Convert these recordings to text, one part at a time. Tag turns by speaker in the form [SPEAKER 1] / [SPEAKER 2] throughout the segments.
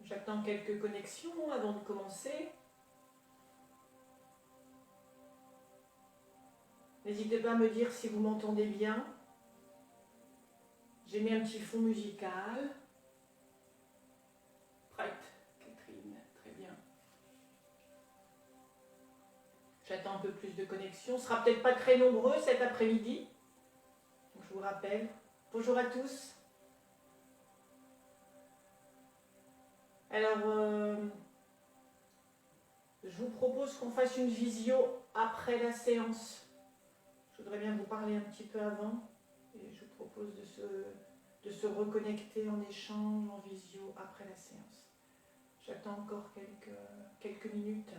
[SPEAKER 1] J'attends quelques connexions avant de commencer. N'hésitez pas à me dire si vous m'entendez bien. J'ai mis un petit fond musical. Prête, Catherine, très bien. J'attends un peu plus de connexions. On ne sera peut-être pas très nombreux cet après-midi. Donc je vous rappelle. Bonjour à tous. Alors, je vous propose qu'on fasse une visio après la séance. Je voudrais bien vous parler un petit peu avant. Et je vous propose de se reconnecter en échange, en visio, après la séance. J'attends encore quelques minutes.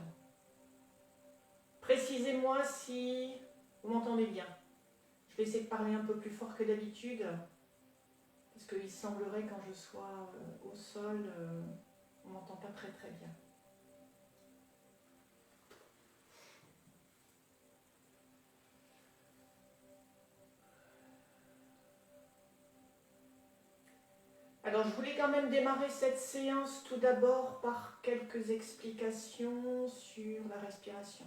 [SPEAKER 1] Précisez-moi si vous m'entendez bien. Je vais essayer de parler un peu plus fort que d'habitude, parce qu'il semblerait quand je sois au sol, on ne m'entend pas très très bien. Alors je voulais quand même démarrer cette séance tout d'abord par quelques explications sur la respiration.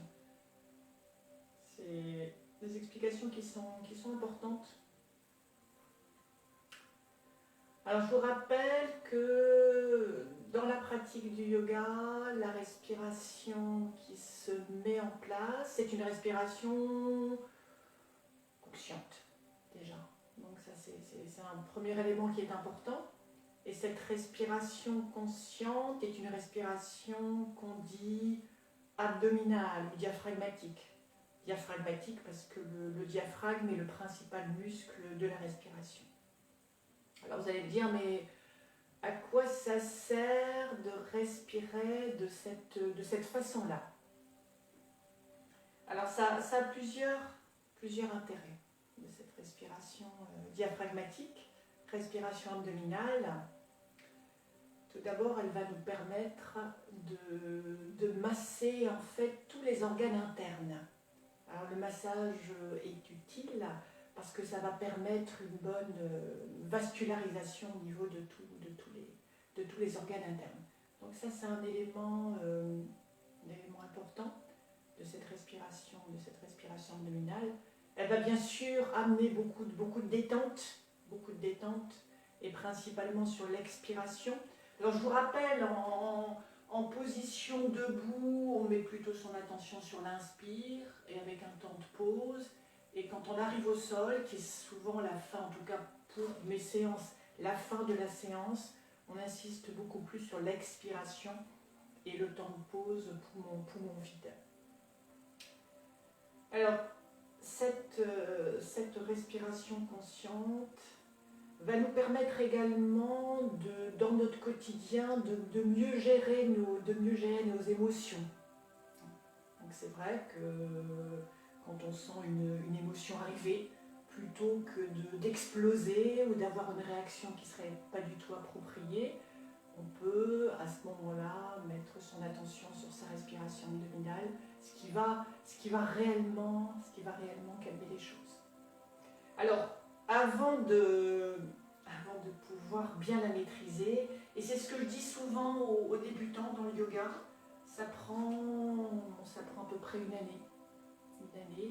[SPEAKER 1] C'est des explications qui sont importantes. Alors je vous rappelle que dans la pratique du yoga, la respiration qui se met en place, c'est une respiration consciente déjà. Donc ça c'est un premier élément qui est important. Et cette respiration consciente est une respiration qu'on dit abdominale ou diaphragmatique. Diaphragmatique parce que le diaphragme est le principal muscle de la respiration. Alors vous allez me dire, mais à quoi ça sert de respirer de cette façon-là? Alors ça a plusieurs intérêts de cette respiration diaphragmatique, respiration abdominale. Tout d'abord, elle va nous permettre de masser en fait tous les organes internes. Alors le massage est utile parce que ça va permettre une bonne vascularisation au niveau de tous les organes internes. Donc ça c'est un élément important de cette respiration abdominale. Elle va bien sûr amener beaucoup de détente, et principalement sur l'expiration. Alors je vous rappelle, en position debout, on met plutôt son attention sur l'inspire et avec un temps de pause. Et quand on arrive au sol, qui est souvent la fin, en tout cas pour mes séances, la fin de la séance, on insiste beaucoup plus sur l'expiration et le temps de pause, poumon vide. Alors, cette respiration consciente va nous permettre également, dans notre quotidien, de mieux gérer nos émotions. Donc c'est vrai que quand on sent une émotion arriver, plutôt que d'exploser ou d'avoir une réaction qui ne serait pas du tout appropriée, on peut à ce moment-là mettre son attention sur sa respiration abdominale, ce qui va réellement calmer les choses. Alors, avant de pouvoir bien la maîtriser, et c'est ce que je dis souvent aux débutants dans le yoga, ça prend à peu près une année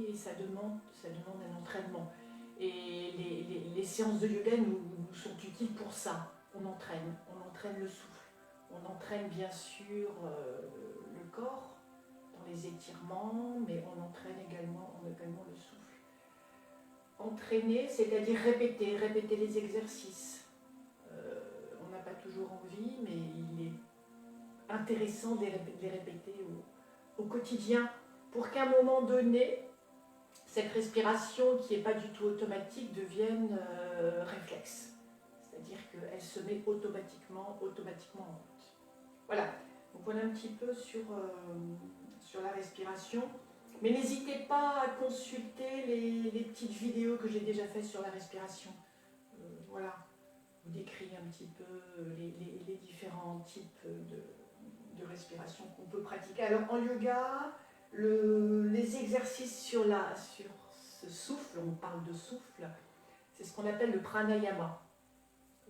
[SPEAKER 1] et ça demande un entraînement. Et les séances de yoga nous sont utiles pour ça. On entraîne le souffle, on entraîne bien sûr le corps dans les étirements, mais on entraîne également le souffle. Entraîner, c'est-à-dire répéter les exercices. On n'a pas toujours envie, mais il est intéressant de les répéter au quotidien pour qu'à un moment donné, cette respiration qui n'est pas du tout automatique devienne réflexe. C'est-à-dire qu'elle se met automatiquement en route. Voilà, donc voilà un petit peu sur la respiration. Mais n'hésitez pas à consulter les petites vidéos que j'ai déjà faites sur la respiration. Voilà, vous décrit un petit peu les différents types de respiration qu'on peut pratiquer. Alors en yoga, les exercices sur ce souffle, on parle de souffle, c'est ce qu'on appelle le pranayama.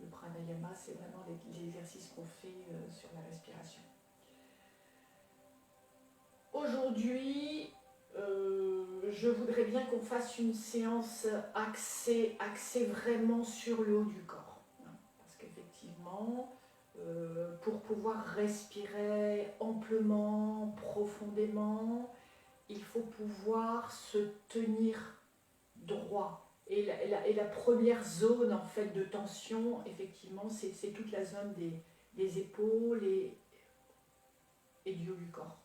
[SPEAKER 1] Le pranayama, c'est vraiment l'exercice qu'on fait sur la respiration. Aujourd'hui, je voudrais bien qu'on fasse une séance axée vraiment sur le haut du corps. Parce qu'effectivement, pour pouvoir respirer amplement, profondément, il faut pouvoir se tenir droit. Et la première zone en fait, de tension, effectivement, c'est toute la zone des épaules et du haut du corps.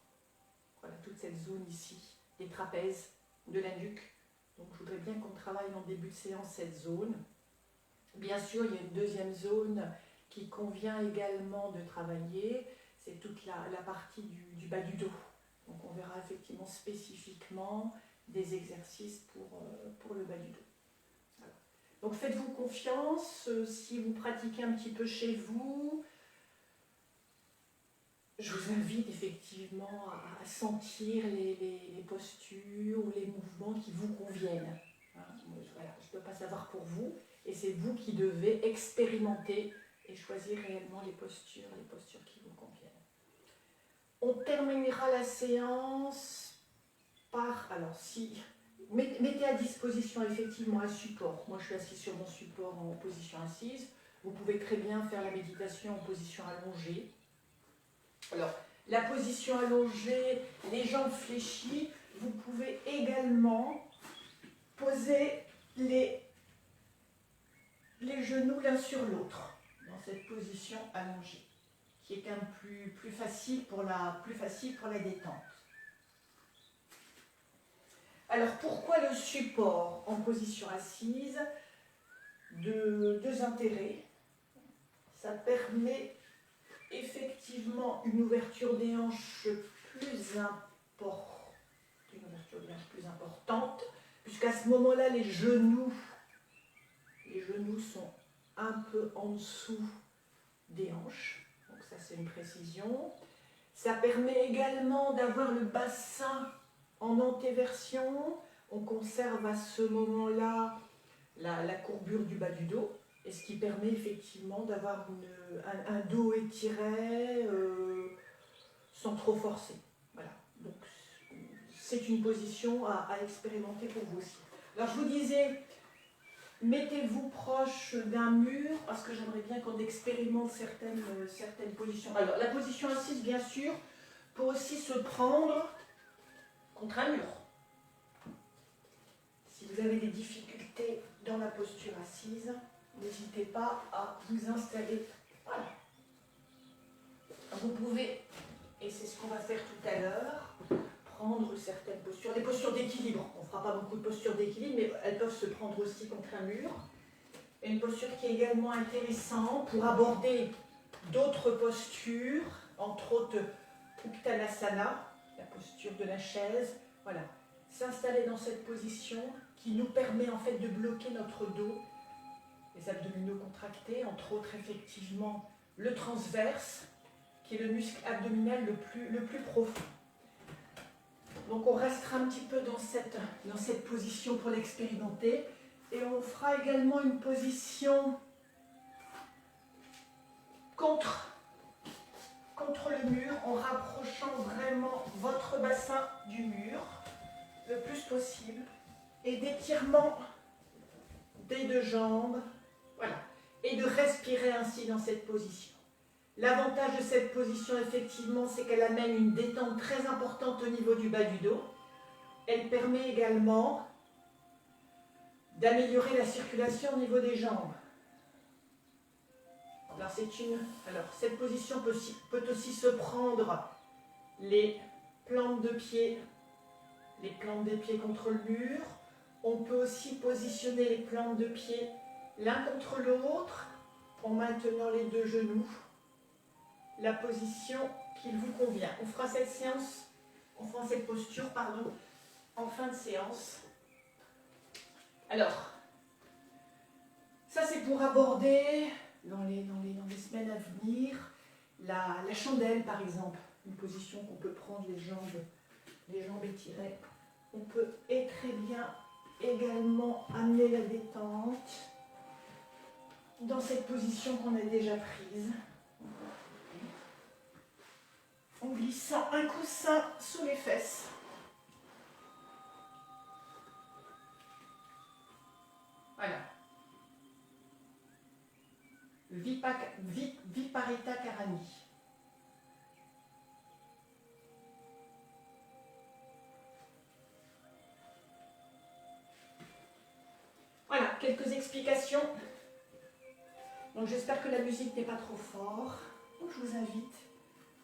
[SPEAKER 1] Voilà, toute cette zone ici, des trapèzes, de la nuque. Donc je voudrais bien qu'on travaille en début de séance cette zone. Bien sûr, il y a une deuxième zone qui convient également de travailler, c'est toute la partie du bas du dos. Donc on verra effectivement spécifiquement des exercices pour le bas du dos. Voilà. Donc faites-vous confiance, si vous pratiquez un petit peu chez vous, je vous invite effectivement à sentir les postures ou les mouvements qui vous conviennent. Voilà, je ne peux pas savoir pour vous, et c'est vous qui devez expérimenter et choisir réellement les postures qui vous conviennent. On terminera la séance par, alors si, mettez à disposition effectivement un support. Moi je suis assise sur mon support en position assise. Vous pouvez très bien faire la méditation en position allongée. Alors, la position allongée, les jambes fléchies, vous pouvez également poser les genoux l'un sur l'autre dans cette position allongée, qui est quand même plus facile pour la détente. Alors, pourquoi le support en position assise? Deux intérêts. Ça permet effectivement une ouverture des hanches plus importante, puisqu'à ce moment-là, les genoux sont un peu en dessous des hanches. Donc ça, c'est une précision. Ça permet également d'avoir le bassin en antéversion. On conserve à ce moment-là la courbure du bas du dos, et ce qui permet effectivement d'avoir un dos étiré sans trop forcer. Voilà. Donc c'est une position à expérimenter pour vous aussi. Alors je vous disais, mettez-vous proche d'un mur, parce que j'aimerais bien qu'on expérimente certaines positions. Alors la position assise, bien sûr, peut aussi se prendre contre un mur. Si vous avez des difficultés dans la posture assise, n'hésitez pas à vous installer. Voilà. Vous pouvez, et c'est ce qu'on va faire tout à l'heure, prendre certaines postures, des postures d'équilibre. On ne fera pas beaucoup de postures d'équilibre, mais elles peuvent se prendre aussi contre un mur. Et une posture qui est également intéressante pour aborder d'autres postures, entre autres Uttanasana, la posture de la chaise. Voilà. S'installer dans cette position qui nous permet en fait de bloquer notre dos, les abdominaux contractés, entre autres effectivement le transverse, qui est le muscle abdominal le plus profond. Donc on restera un petit peu dans cette position pour l'expérimenter, et on fera également une position contre le mur, en rapprochant vraiment votre bassin du mur le plus possible, et d'étirement des deux jambes, voilà, et de respirer ainsi dans cette position. L'avantage de cette position, effectivement, c'est qu'elle amène une détente très importante au niveau du bas du dos. Elle permet également d'améliorer la circulation au niveau des jambes. Alors cette position peut aussi se prendre les plantes de pied contre le mur. On peut aussi positionner les plantes de pied l'un contre l'autre en maintenant les deux genoux. La position qu'il vous convient. On fera cette posture, en fin de séance. Alors, ça c'est pour aborder dans les semaines à venir la chandelle par exemple, une position qu'on peut prendre les jambes étirées. On peut très bien également amener la détente dans cette position qu'on a déjà prise. En glissant un coussin sous les fesses. Voilà. Viparita Karani. Voilà, quelques explications. Donc j'espère que la musique n'est pas trop fort. Donc je vous invite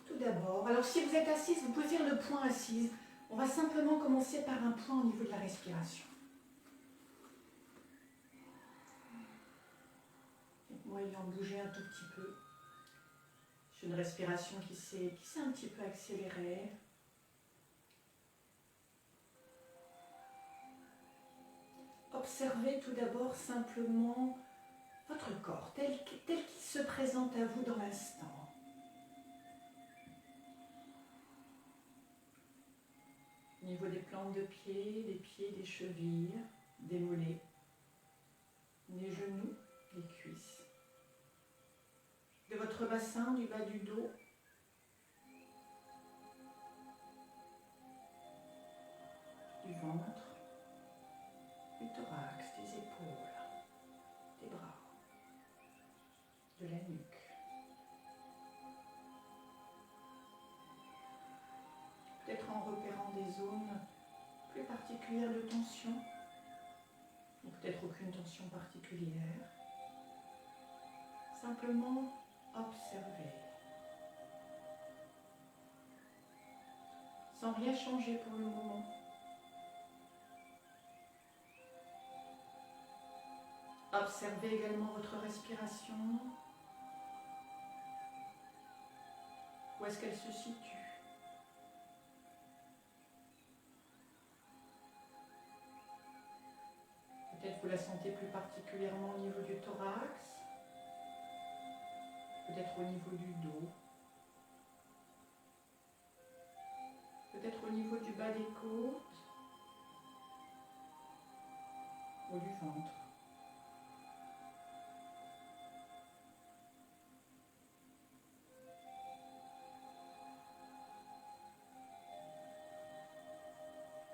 [SPEAKER 1] tout d'abord. Alors si vous êtes assise, vous pouvez faire le point assise. On va simplement commencer par un point au niveau de la respiration. Voyons bouger un tout petit peu. C'est une respiration qui s'est un petit peu accélérée. Observez tout d'abord simplement votre corps tel qu'il se présente à vous dans l'instant. Au niveau des plantes de pied, des pieds, des chevilles, des mollets, des genoux, des cuisses. De votre bassin, du bas du dos, du ventre, du thorax, des épaules, des bras, de la nuque. Peut-être en repérant des zones plus particulières de tension, ou peut-être aucune tension particulière. Simplement observer. Sans rien changer pour le moment. Observez également votre respiration. Où est-ce qu'elle se situe? Peut-être vous la sentez plus particulièrement au niveau du thorax, peut-être au niveau du dos, peut-être au niveau du bas des côtes ou du ventre.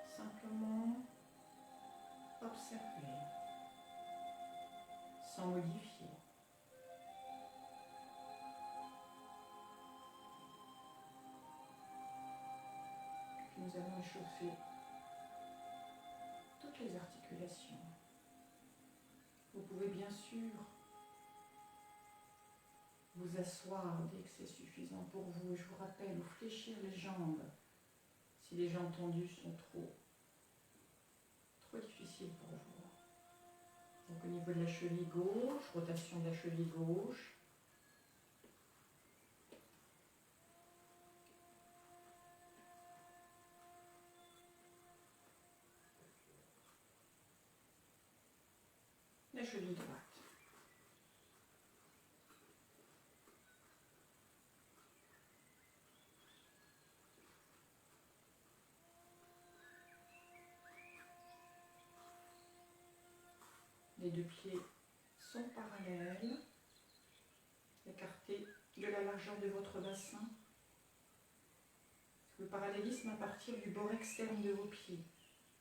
[SPEAKER 1] Simplement observer, sans modifier. Puis nous allons échauffer toutes les articulations. Vous pouvez bien sûr vous asseoir dès que c'est suffisant pour vous. Je vous rappelle, ou fléchir les jambes si les jambes tendues sont trop difficiles pour vous. Donc au niveau de la cheville gauche, rotation de la cheville gauche. La cheville droite. Les deux pieds sont parallèles, écartés de la largeur de votre bassin. Le parallélisme à partir du bord externe de vos pieds,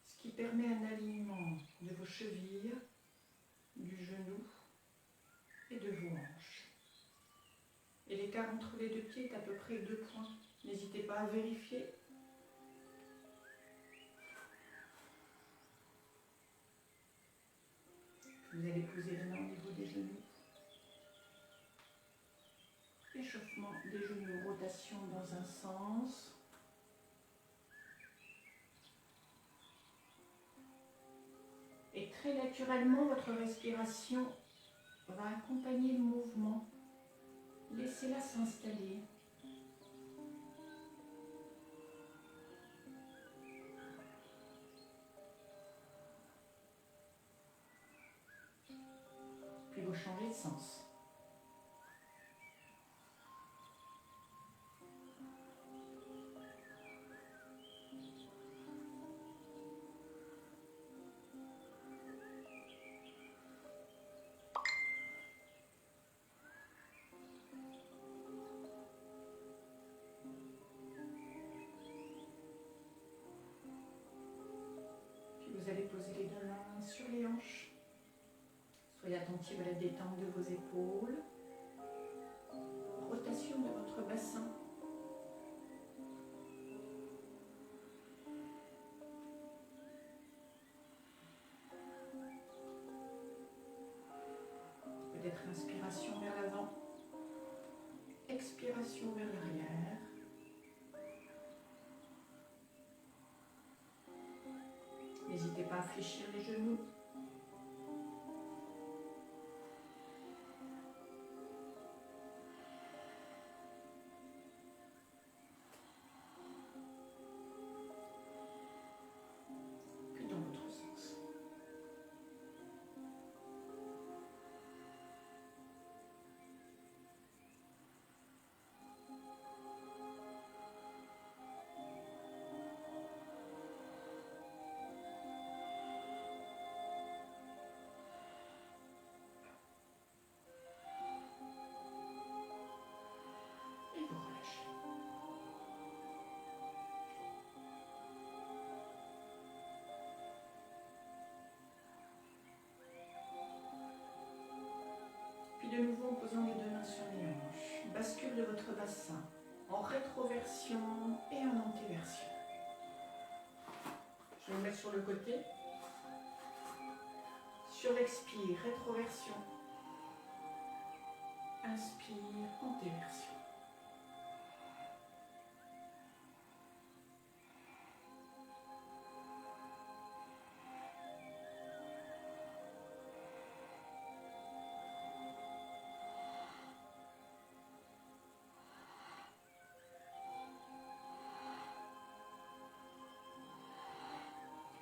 [SPEAKER 1] ce qui permet un alignement de vos chevilles, du genou et de vos hanches. Et l'écart entre les deux pieds est à peu près 2 points. N'hésitez pas à vérifier. Vous allez poser les mains au niveau des genoux. Échauffement des genoux, rotation dans un sens. Et très naturellement, votre respiration va accompagner le mouvement. Laissez-la s'installer. Puis vous changez de sens. poser les deux mains sur les hanches. Soyez attentifs à la détente de vos épaules. Rotation de votre bassin. Peut-être inspiration vers l'avant, expiration vers l'arrière. N'hésitez pas à fléchir les genoux. Puis dans l'autre sens. Et vous relâchez. Puis de nouveau en posant les deux mains sur les hanches, bascule de votre bassin en rétroversion et en antéversion. Je vais me mettre sur le côté. Sur l'expire, rétroversion. Inspire, antéversion.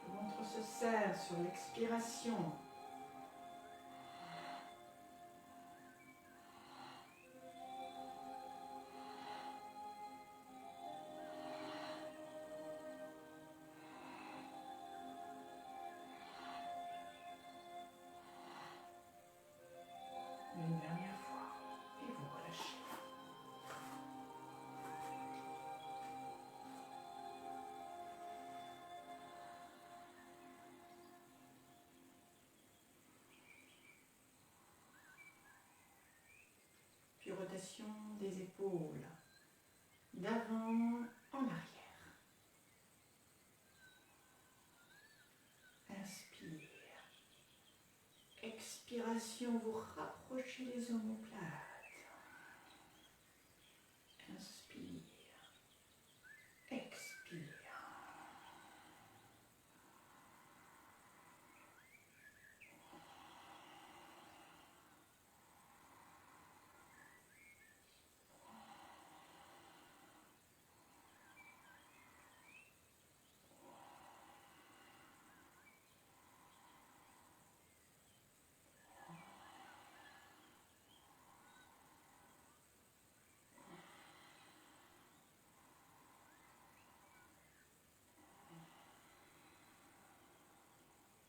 [SPEAKER 1] Le ventre se serre sur l'expiration. Une dernière fois. Et vous relâchez. Puis rotation des épaules. D'avant en arrière. Inspire. Expiration, vous rapprochez les omoplates. Inspire. Expire.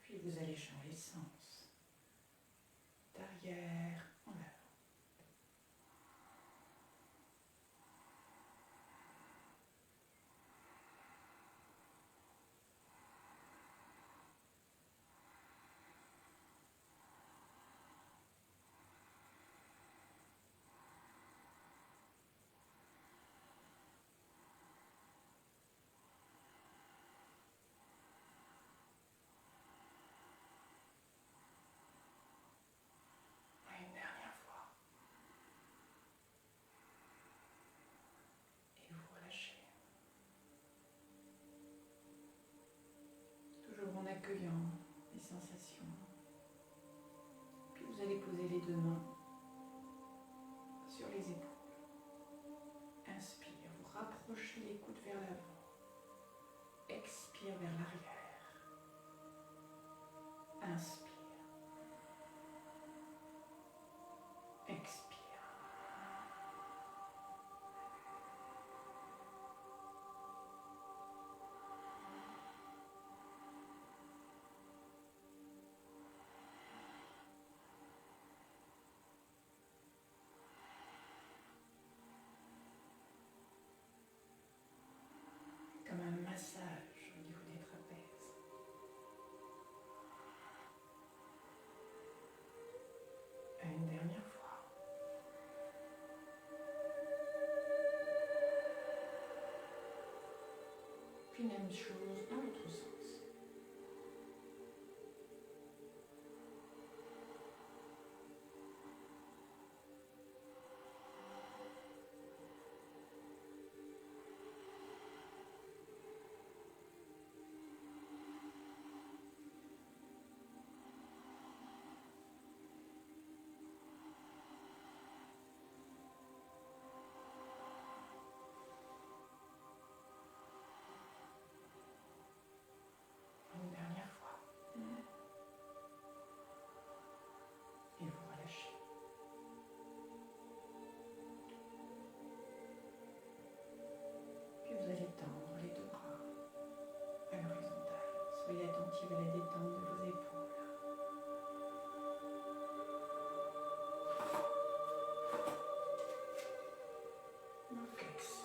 [SPEAKER 1] Puis vous allez changer de sens. D'arrière en avant. Une dernière fois. Et vous relâchez. Toujours en accueillant les sensations. Puis vous allez poser les deux mains sur les épaules. Inspire, vous rapprochez les coudes vers l'avant. Expire vers l'arrière. Inspire. Expire. même chose dans l'autre sens. Une dernière fois. Et vous relâchez. Puis vous allez tendre les deux bras à l'horizontale. Soyez attentive à la détente de vos épaules. On flexe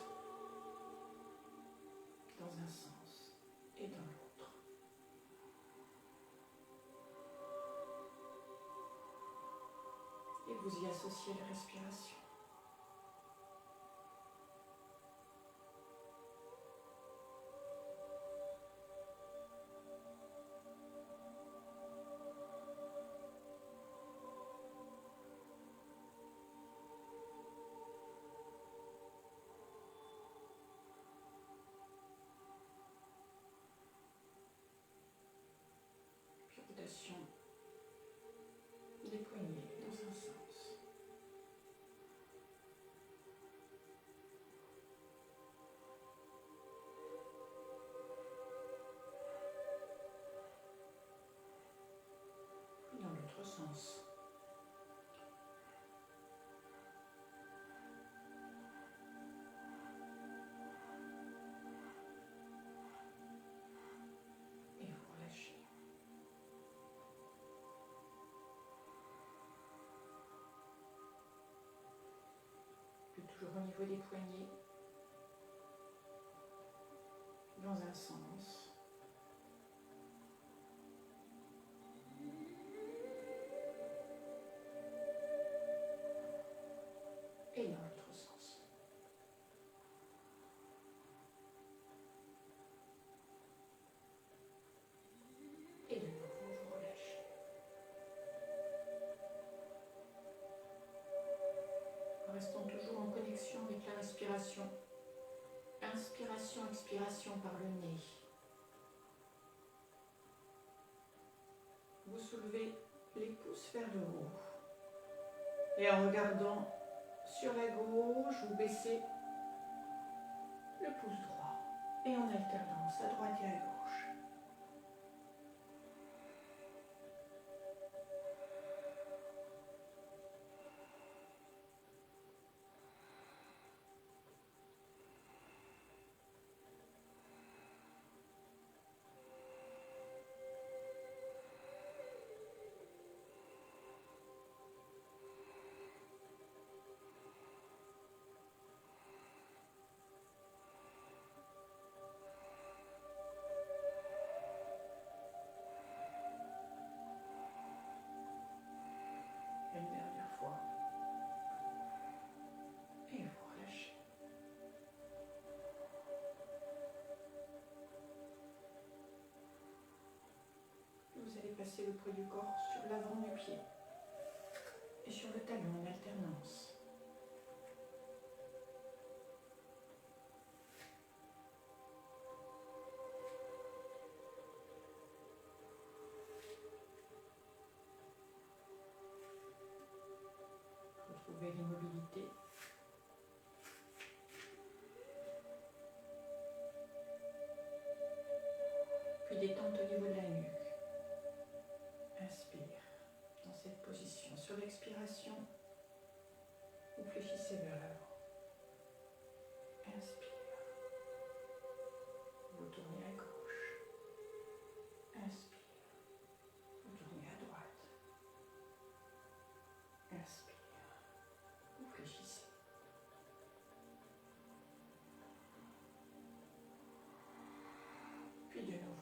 [SPEAKER 1] dans un sens et dans l'autre. Et vous y associez la respiration. Puis rotation des poignets dans un sens. Puis dans l'autre sens. Et vous relâchez. Puis toujours au niveau des poignets, dans un sens. Et dans l'autre sens. Et de nouveau, vous relâchez. Restons toujours en connexion avec la respiration. Inspiration, expiration par le nez. Vous soulevez les pouces vers le haut. Et en regardant sur la gauche, vous baissez le pouce droit. Et en alternance, à droite et à gauche. Une dernière fois. Et vous relâchez. Vous allez passer le poids du corps sur l'avant du pied et sur le talon en alternance. Retrouvez l'immobilité. Puis détente au niveau de la nuque. Inspire dans cette position. Sur l'expiration, vous fléchissez vers l'avant. Inspire. Vous tournez à gauche. Inspire. Vous tournez à droite. Inspire. Vous fléchissez. Puis de nouveau.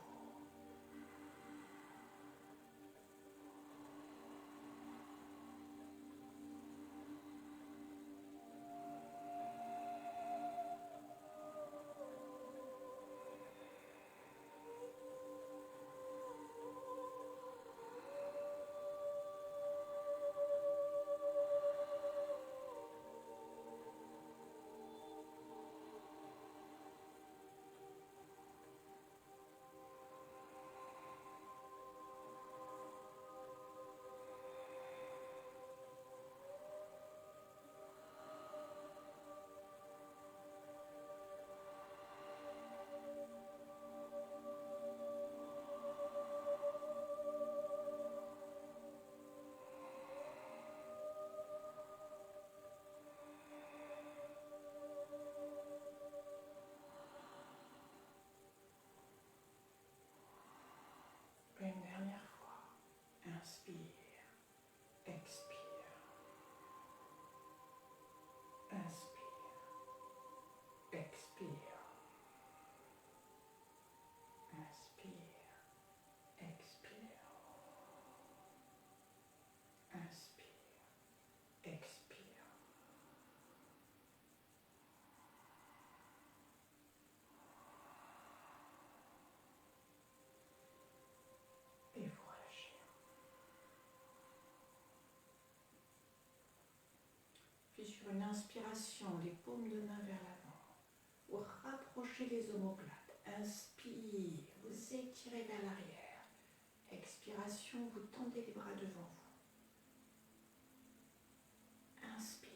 [SPEAKER 1] Sur une inspiration, les paumes de main vers l'avant. Vous rapprochez les omoplates. Inspire, vous étirez vers l'arrière. Expiration, vous tendez les bras devant vous. Inspire.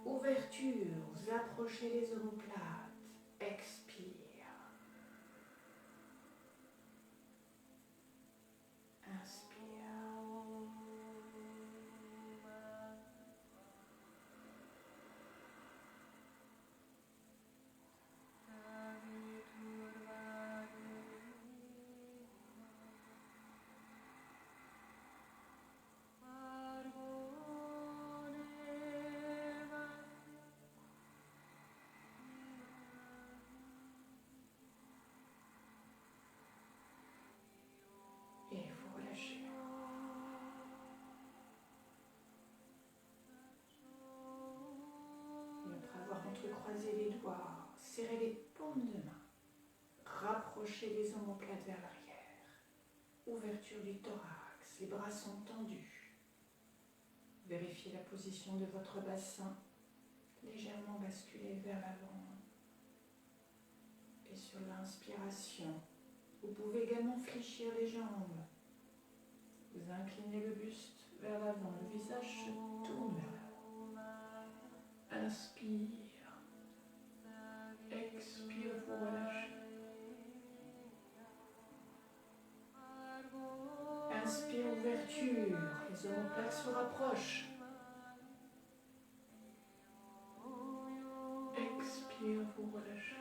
[SPEAKER 1] Ouverture, vous approchez les omoplates. Expire. Inspire. Et vous relâchez. Et après avoir entrecroisé les doigts, serrez les paumes de main. Rapprochez les omoplates vers l'arrière. Ouverture du thorax, les bras sont tendus. Vérifiez la position de votre bassin, légèrement basculé vers l'avant. Et sur l'inspiration, vous pouvez également fléchir les jambes. Vous inclinez le buste vers l'avant, le visage se tourne vers l'avant. Inspire. Expire, vous relâchez. Inspire, ouverture. Les omoplates se rapprochent. Expire, vous relâchez.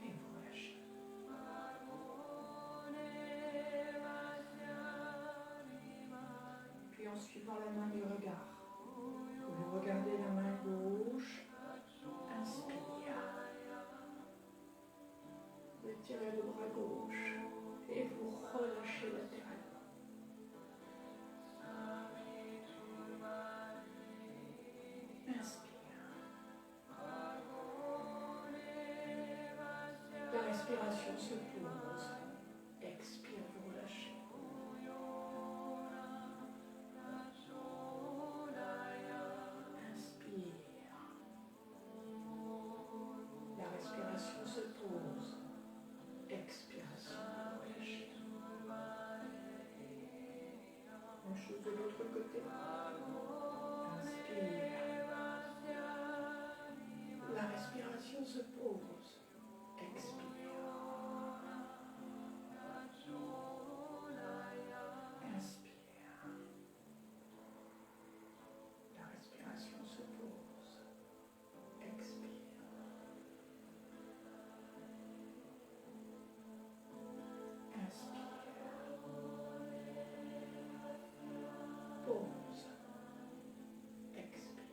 [SPEAKER 1] Et vous relâchez. Puis en suivant la main du regard, vous regardez la main gauche. Inspire. Vous étirez le bras gauche et vous relâchez latéralement. Inspire. La respiration se pose. Expire, vous relâchez. Inspire. La respiration se pose. Expiration, vous relâchez. Même chose de l'autre côté. Inspire. La respiration se pose. Expire. Inspire. La respiration se pose. Expire. Inspire. Pause. Expire.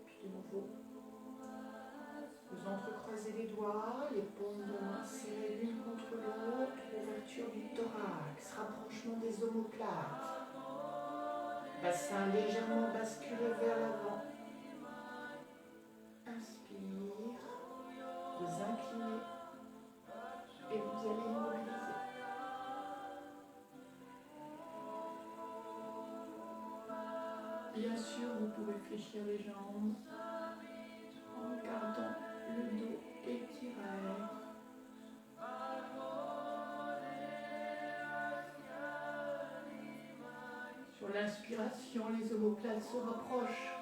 [SPEAKER 1] Puis de nouveau, vous entrecroisez les doigts, les paumes de main serrées l'une contre l'autre, ouverture du thorax, rapprochement des omoplates, bassin légèrement basculé vers l'avant. Inspire, vous inclinez et vous allez immobiliser. Bien sûr, vous pouvez fléchir les jambes en gardant le dos étiré. Sur l'inspiration, les omoplates se rapprochent.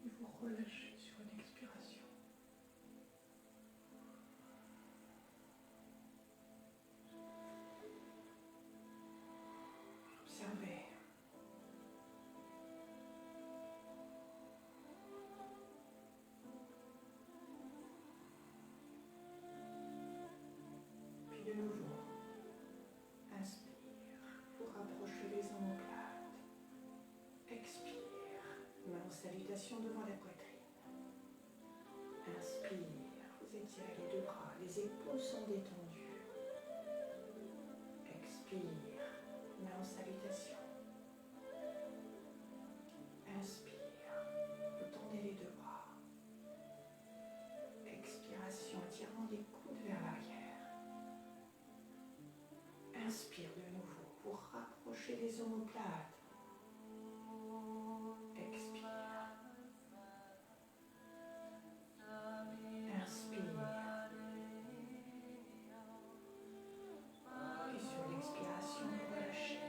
[SPEAKER 1] Et vous relâchez sur une expiration. Observez. Puis de nouveau, inspire, vous rapprochez les omoplates. Expire, main salutation devant la poitrine. Inspire, vous étirez les deux bras, les épaules sont détendues. Expire, main en salutation. Inspire, vous tendez les deux bras. Expiration, étirement des coudes vers l'arrière. Inspire de nouveau pour rapprocher les omoplates. Expire. Inspire. Et sur l'expiration, relâchez.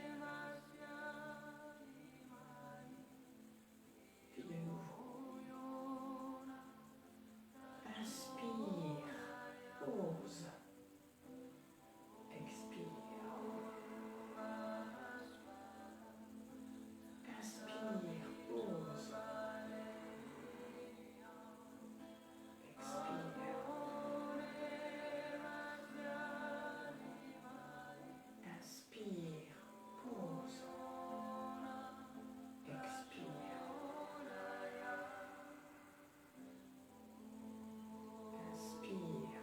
[SPEAKER 1] Puis de nouveau. Inspire. Pause. Expire. Inspire. Pause. Inspire, pause, expire, inspire, pause,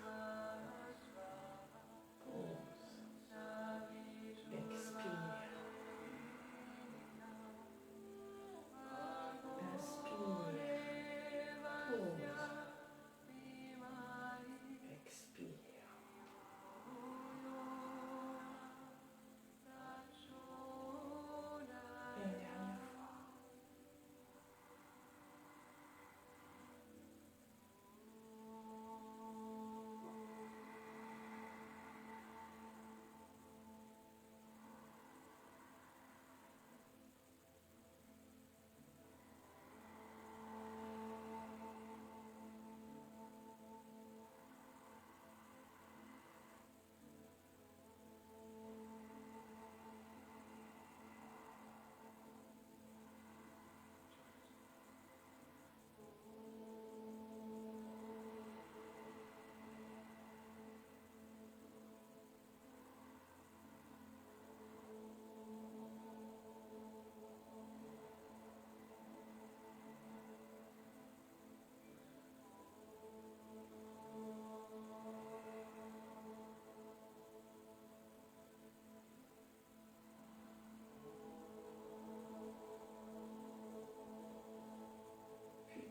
[SPEAKER 1] expire, inspire, pause, expire. Et une dernière fois.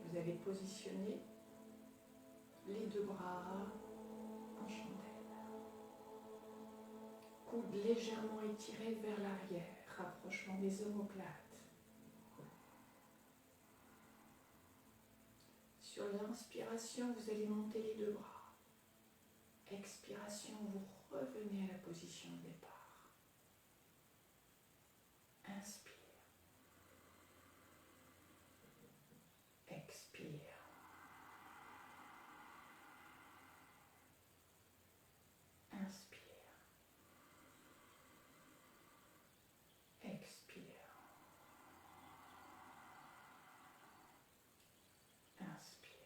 [SPEAKER 1] Vous allez positionner les deux bras en chandelle. Coude légèrement étiré vers l'arrière, rapprochement des omoplates. Sur l'inspiration, vous allez monter les deux bras. Expiration, vous revenez à la position de départ. Inspire. Expire. Inspire. Expire. Inspire.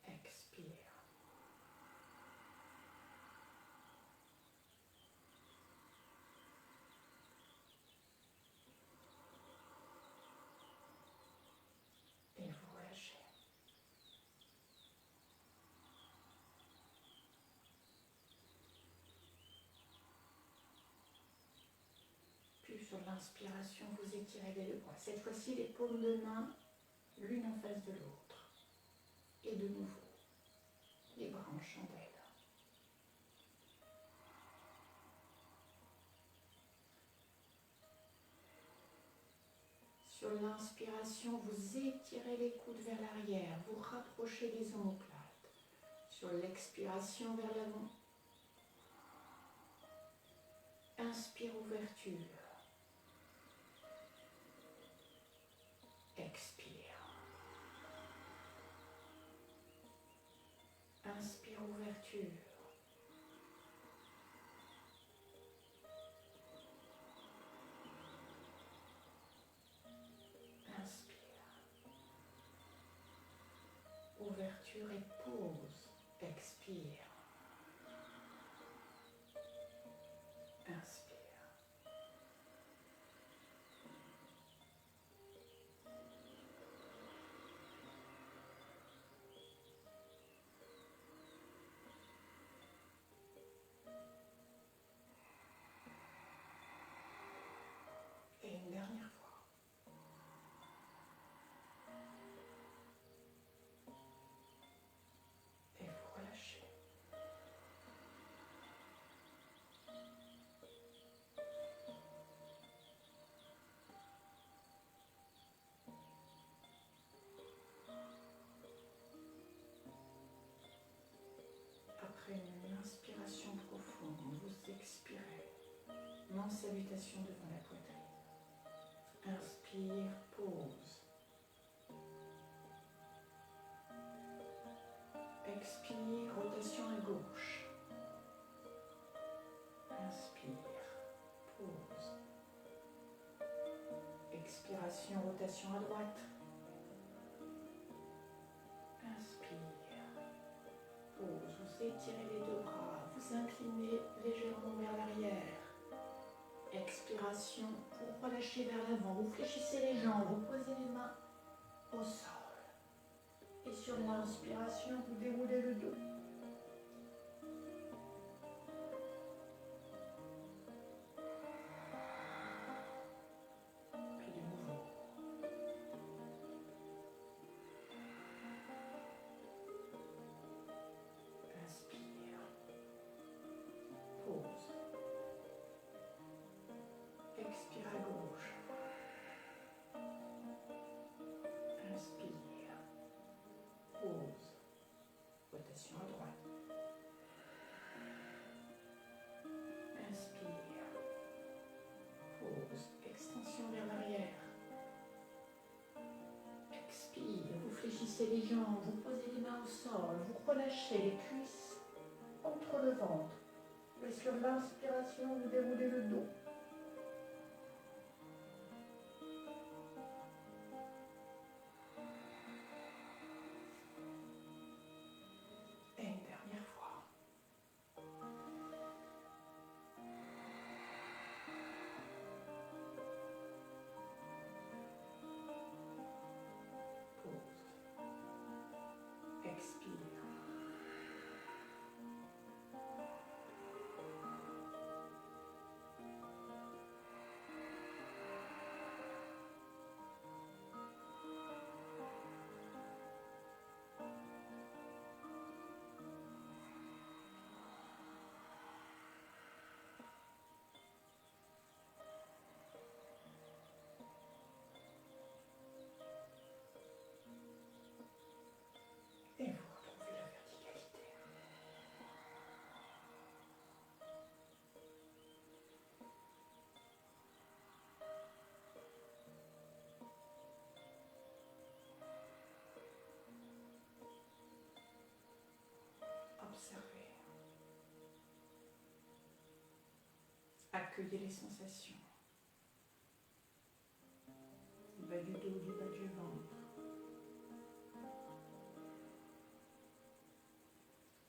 [SPEAKER 1] Expire. Et vous relâchez. Puis sur l'inspiration, vous étirez les deux bras. Cette fois-ci, les paumes de main, l'une en face de l'autre. Et de nouveau, les bras en chandelle. Sur l'inspiration, vous étirez les coudes vers l'arrière, vous rapprochez les omoplates. Sur l'expiration vers l'avant. Inspire, ouverture. Expire. Inspire, ouverture. Inspire. Ouverture et pause. Expire. Inspire. salutation devant la poitrine. Inspire, pause. Expire, rotation à gauche. Inspire, pause. Expiration, rotation à droite. Inspire, pause. Vous étirez les deux bras, vous inclinez légèrement vers l'arrière. Expiration, vous relâchez vers l'avant, vous fléchissez les jambes, vous posez les mains au sol. Et sur l'inspiration, vous déroulez le dos. Puis de nouveau. Inspire. Pause. Expire à gauche. Inspire. Pause. Rotation à droite. Inspire. Pause. Extension vers l'arrière. Expire. Vous fléchissez les jambes. Vous posez les mains au sol. Vous relâchez les cuisses contre le ventre. Et sur l'inspiration, vous déroulez le dos. Et une dernière fois. Pause. Expire. Et vous retrouvez la verticalité. Observez. Accueillez les sensations. Du bas du dos, du bas du ventre.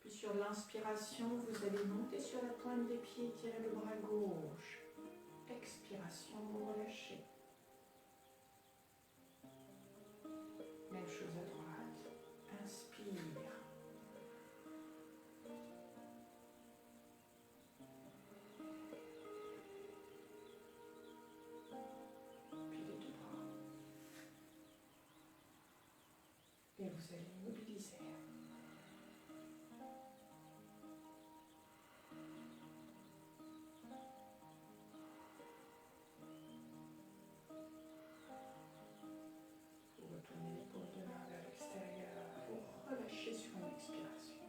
[SPEAKER 1] Puis sur l'inspiration, vous allez monter sur la pointe des pieds, tirer le bras gauche. Expiration, vous relâchez. Même chose à droite. Inspire. Puis les deux bras. Et vous allez mobiliser. Vous retournez l'épaule de main vers l'extérieur. Vous relâchez sur une expiration.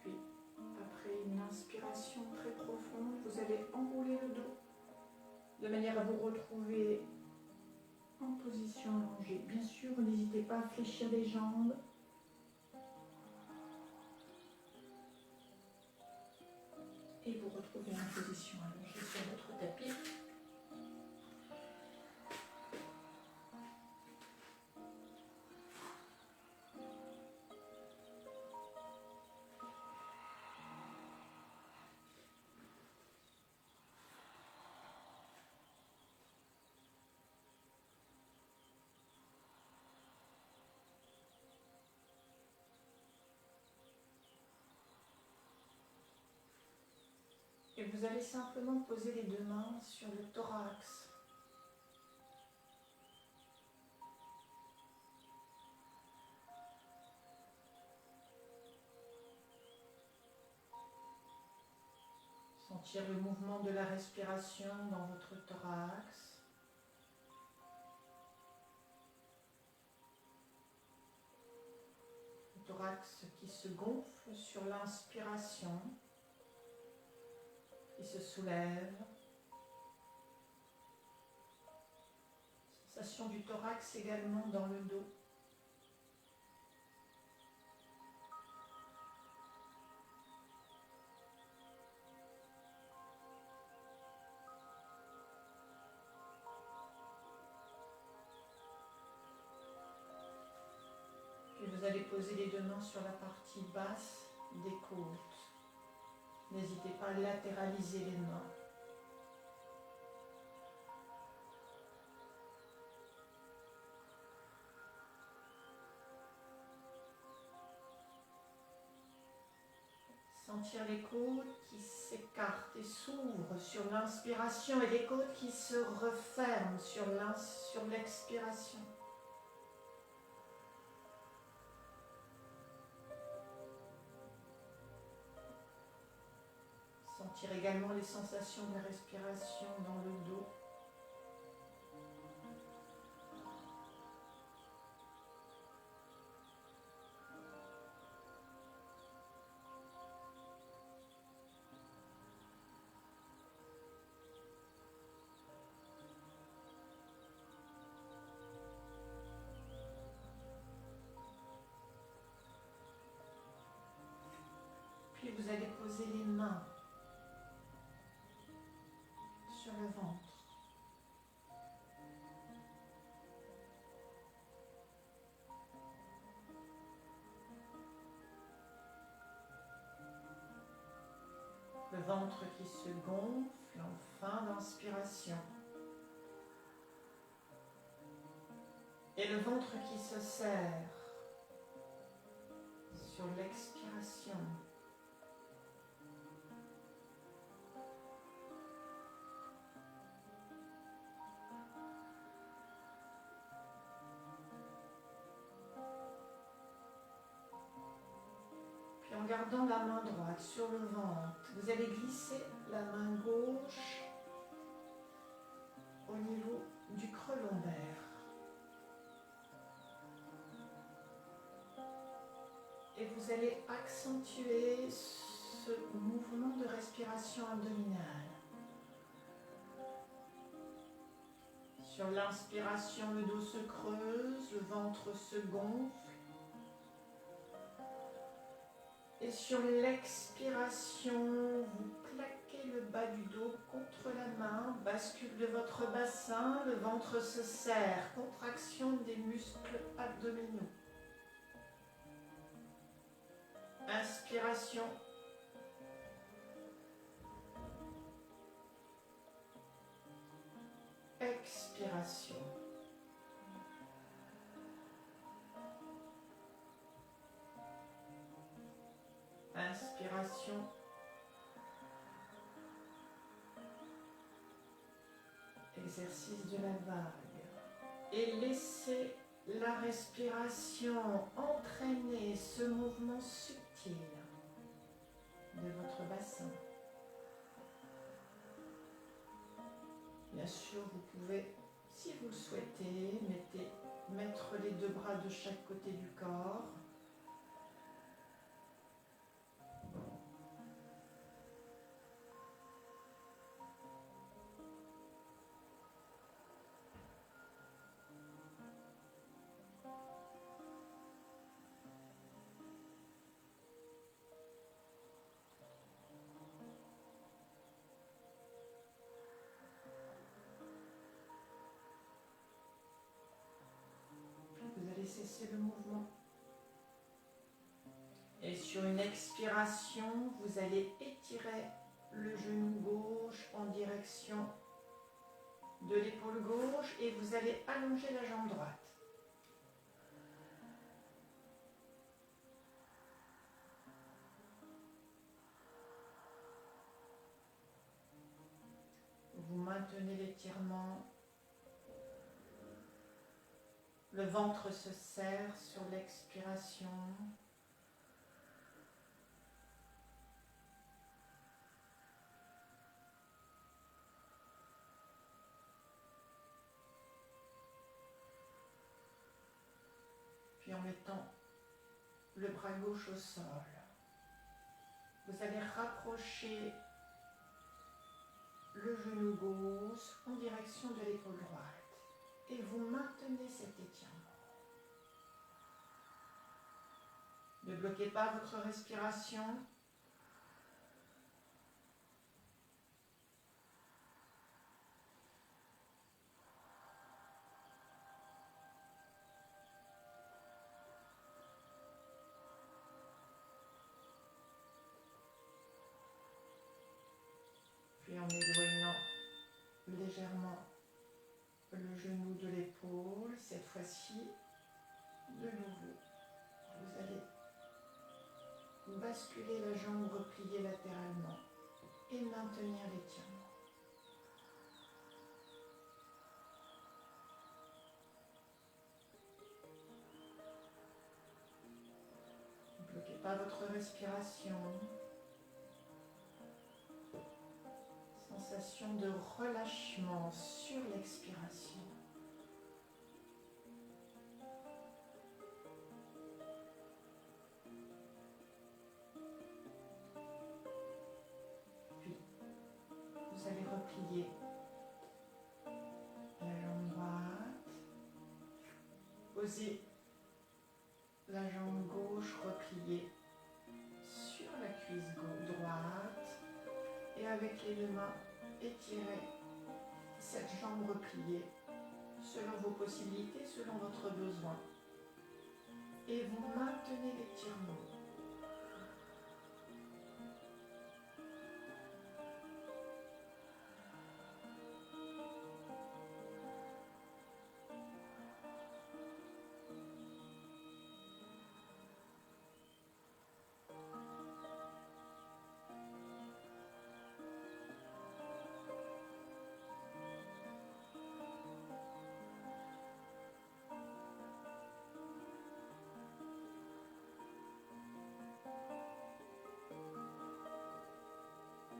[SPEAKER 1] Puis, après une inspiration très profonde, vous allez enrouler le dos de manière à vous retrouver en position allongée. Bien sûr, n'hésitez pas à fléchir les jambes. Et vous retrouvez en position allongée sur votre tapis. Et vous allez simplement poser les deux mains sur le thorax. Sentir le mouvement de la respiration dans votre thorax. thorax qui se gonfle sur l'inspiration, qui se soulève. Sensation du thorax également dans le dos. Puis vous allez poser les deux mains sur la partie basse des côtes. N'hésitez pas à latéraliser les mains. Sentir les côtes qui s'écartent et s'ouvrent sur l'inspiration et les côtes qui se referment sur l'expiration. Sentir également les sensations de la respiration dans le dos. Puis vous allez poser les mains sur le ventre. Le ventre qui se gonfle en fin d'inspiration. Et le ventre qui se serre sur l'expiration. Puis en gardant la main droite sur le ventre, vous allez glisser la main gauche au niveau du creux lombaire. Et vous allez accentuer ce mouvement de respiration abdominale. Sur l'inspiration, le dos se creuse, le ventre se gonfle. Et sur l'expiration, vous plaquez le bas du dos contre la main, bascule de votre bassin, le ventre se serre, contraction des muscles abdominaux. Inspiration. Expiration. Inspiration. Exercice de la vague. Et laissez la respiration entraîner ce mouvement subtil de votre bassin. Bien sûr, vous pouvez, si vous le souhaitez, mettre les deux bras de chaque côté du corps. Vous allez cesser le mouvement. Et sur une expiration, vous allez étirer le genou gauche en direction de l'épaule gauche et vous allez allonger la jambe droite. Vous maintenez l'étirement. Le ventre se serre sur l'expiration. Puis en mettant le bras gauche au sol. Vous allez rapprocher le genou gauche en direction de l'épaule droite et vous maintenez cet étirement. Ne bloquez pas votre respiration. Puis en éloignant légèrement le genou de l'épaule, cette fois-ci, de nouveau, vous allez basculer la jambe repliée latéralement et maintenir l'étirement. Ne bloquez pas votre respiration. Sensation de relâchement sur l'expiration. Puis, vous allez replier la jambe droite, poser la jambe gauche repliée sur la cuisse droite et avec les deux mains, étirez cette jambe repliée selon vos possibilités, selon votre besoin. Et vous maintenez l'étirement.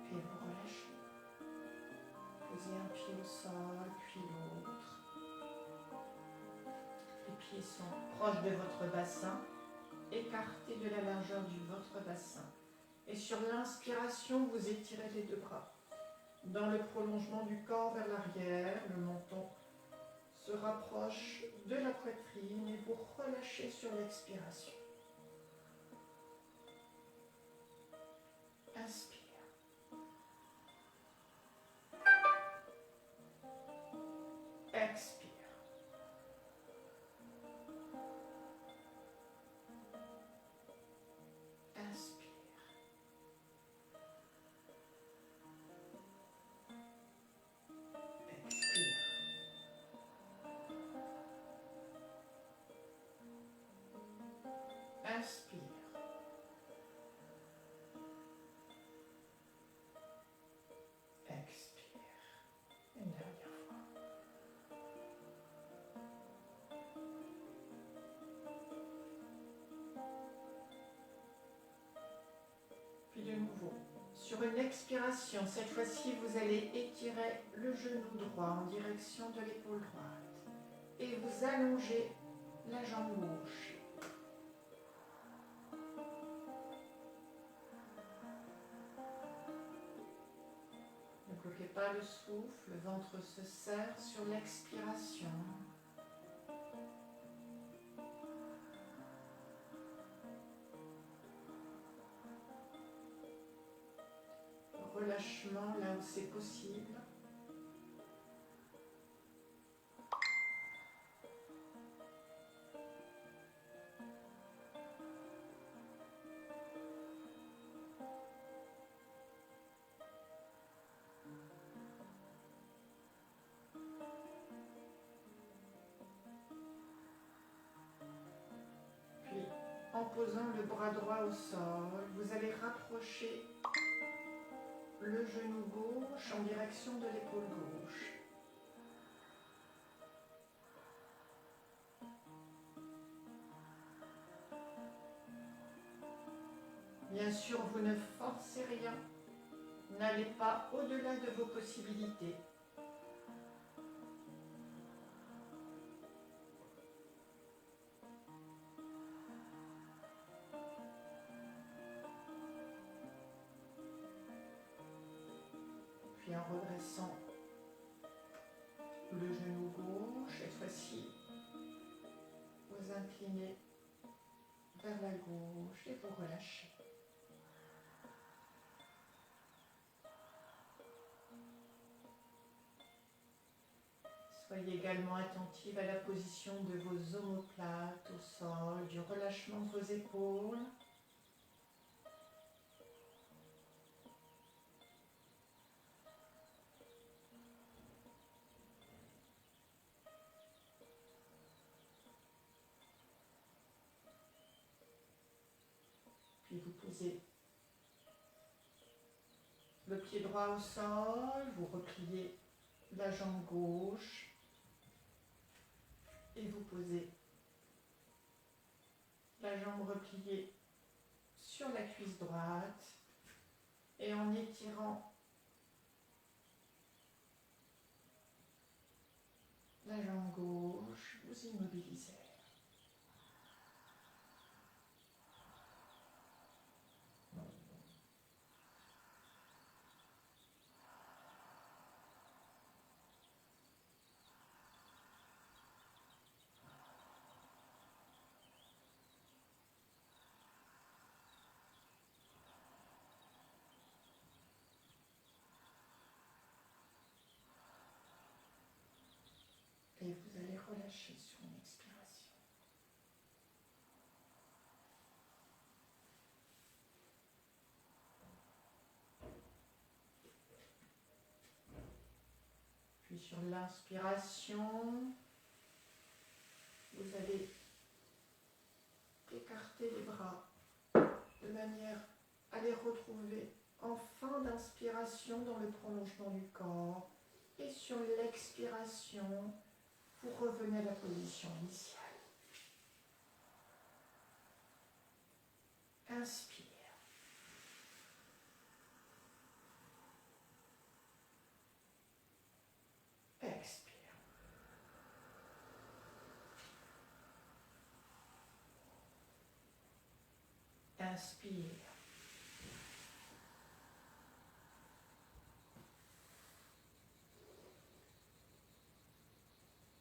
[SPEAKER 1] Et vous relâchez. Posez un pied au sol, puis l'autre. Les pieds sont proches de votre bassin, écartés de la largeur de votre bassin. Et sur l'inspiration, vous étirez les deux bras. Dans le prolongement du corps vers l'arrière, le menton se rapproche de la poitrine et vous relâchez sur l'expiration. Inspire. Expire. Inspire. Expire. Inspire. Expire. Une dernière fois. Puis de nouveau, sur une expiration, cette fois-ci, vous allez étirer le genou droit en direction de l'épaule droite et vous allongez la jambe gauche. Ne bloquez pas le souffle, le ventre se serre sur l'expiration. Relâchement là où c'est possible. Puis, en posant le bras droit au sol, vous allez rapprocher le genou gauche en direction de l'épaule gauche. Bien sûr, vous ne forcez rien. N'allez pas au-delà de vos possibilités. et en redressant le genou gauche. Cette fois-ci, vous inclinez vers la gauche et vous relâchez. Soyez également attentive à la position de vos omoplates au sol, du relâchement de vos épaules. Puis vous posez le pied droit au sol, vous repliez la jambe gauche et vous posez la jambe repliée sur la cuisse droite et en étirant la jambe gauche, vous immobilisez. Et vous allez relâcher sur une expiration. Puis sur l'inspiration, vous allez écarter les bras de manière à les retrouver en fin d'inspiration dans le prolongement du corps. Et sur l'expiration, vous revenez à la position initiale. Inspire. Expire. Inspire.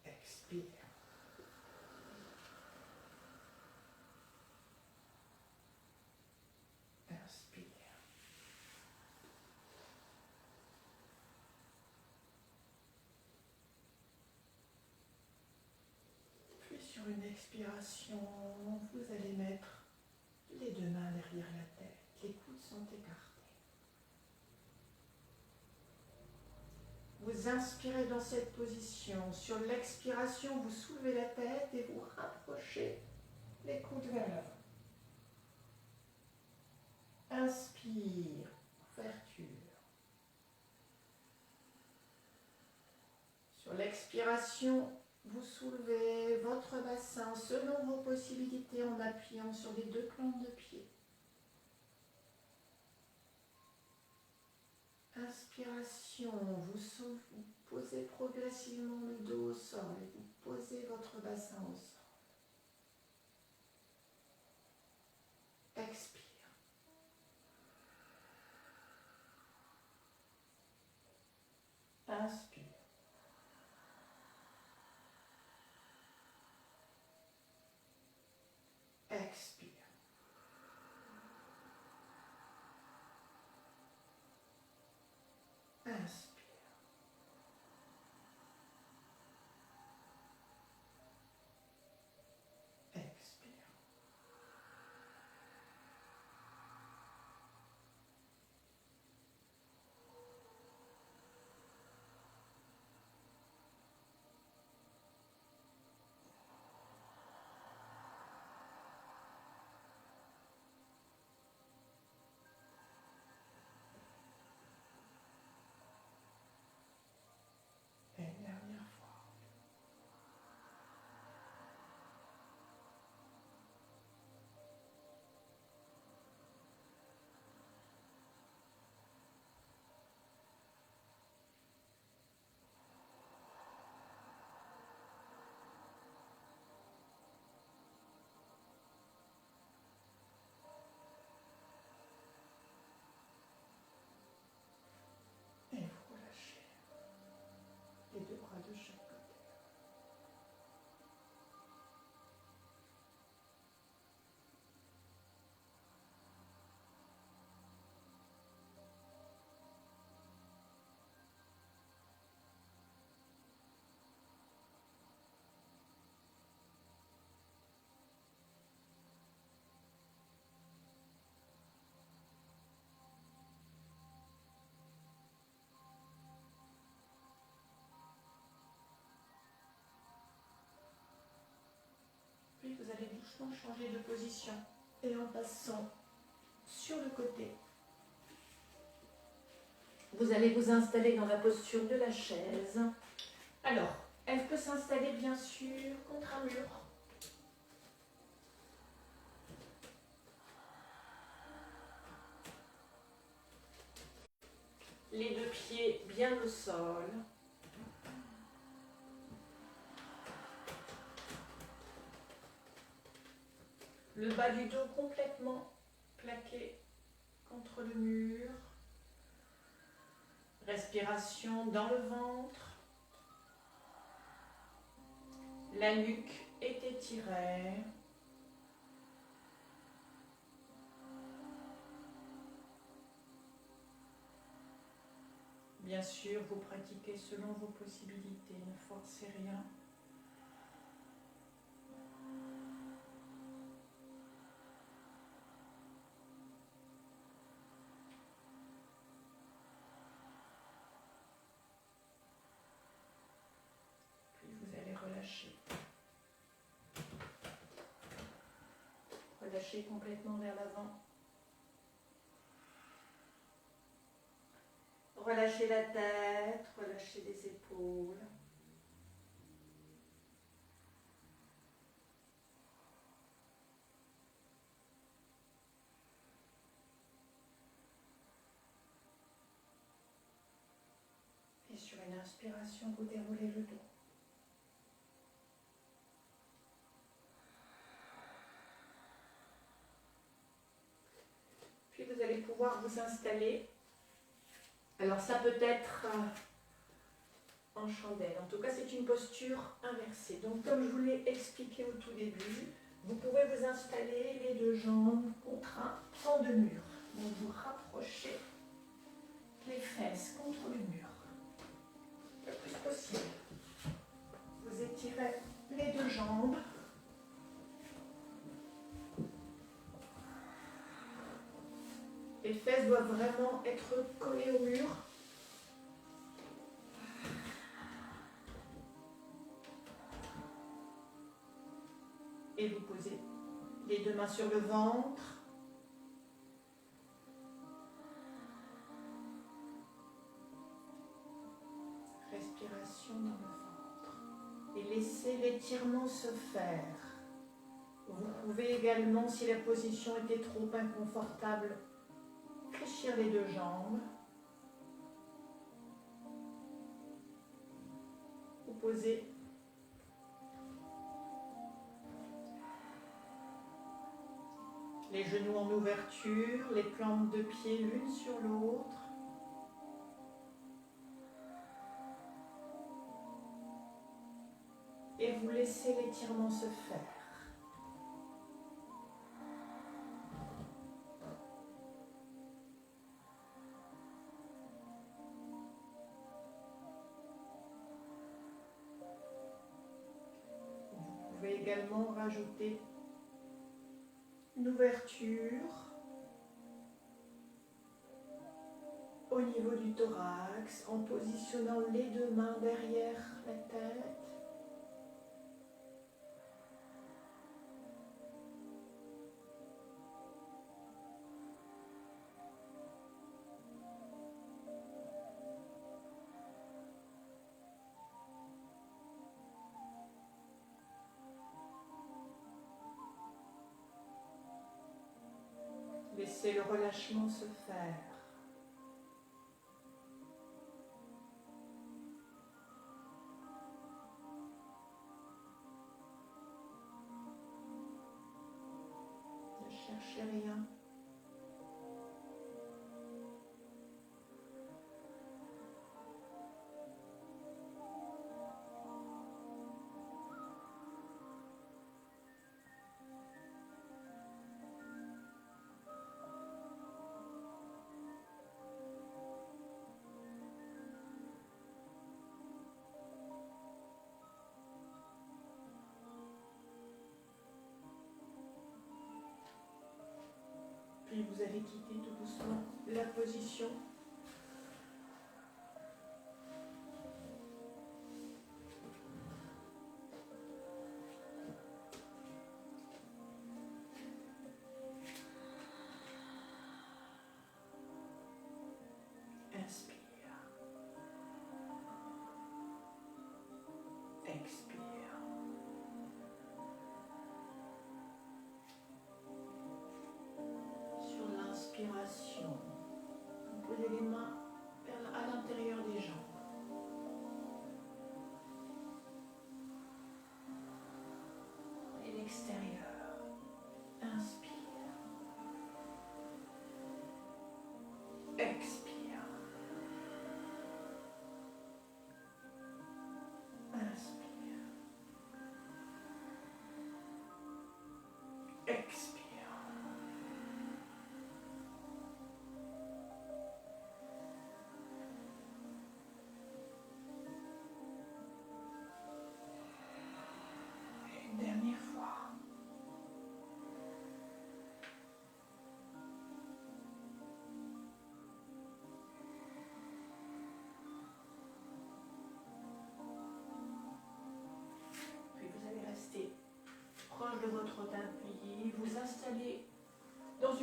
[SPEAKER 1] Expire. Inspire. Puis sur une expiration, vous allez mettre les deux mains derrière la tête. Les coudes sont écartés. Vous inspirez dans cette position. Sur l'expiration, vous soulevez la tête et vous rapprochez les coudes vers l'avant. Inspire, ouverture. Sur l'expiration, vous soulevez votre bassin selon vos possibilités en appuyant sur les deux plantes de pied. Inspiration, vous posez progressivement le dos au sol et vous posez votre bassin au sol. Expire. Inspire. Expire. Inspire. sans changer de position et en passant sur le côté. Vous allez vous installer dans la posture de la chaise. Alors, elle peut s'installer bien sûr contre un mur. Les deux pieds bien au sol. Le bas du dos complètement plaqué contre le mur. Respiration dans le ventre. La nuque est étirée. Bien sûr, vous pratiquez selon vos possibilités, ne forcez rien. Puis vous allez relâcher. Relâchez complètement vers l'avant. Relâchez la tête, relâchez les épaules. Et sur une inspiration, vous déroulez le dos. Puis vous allez pouvoir vous installer. Alors ça peut être en chandelle. En tout cas, c'est une posture inversée. Donc comme je vous l'ai expliqué au tout début, vous pouvez vous installer les deux jambes contre un pan de mur. Donc vous rapprochez les fesses contre le mur le plus possible. Vous étirez les deux jambes. Les fesses doivent vraiment être collées au mur. Et vous posez les deux mains sur le ventre. Respiration dans le ventre. Et laissez l'étirement se faire. Vous pouvez également, si la position était trop inconfortable, fléchir les deux jambes. Vous posez les genoux en ouverture, les plantes de pied l'une sur l'autre. Et vous laissez l'étirement se faire. Vous pouvez également rajouter une ouverture au niveau du thorax en positionnant les deux mains derrière la tête. Laissez le relâchement se faire. Ne cherchez rien. Puis vous allez quitter tout doucement la position.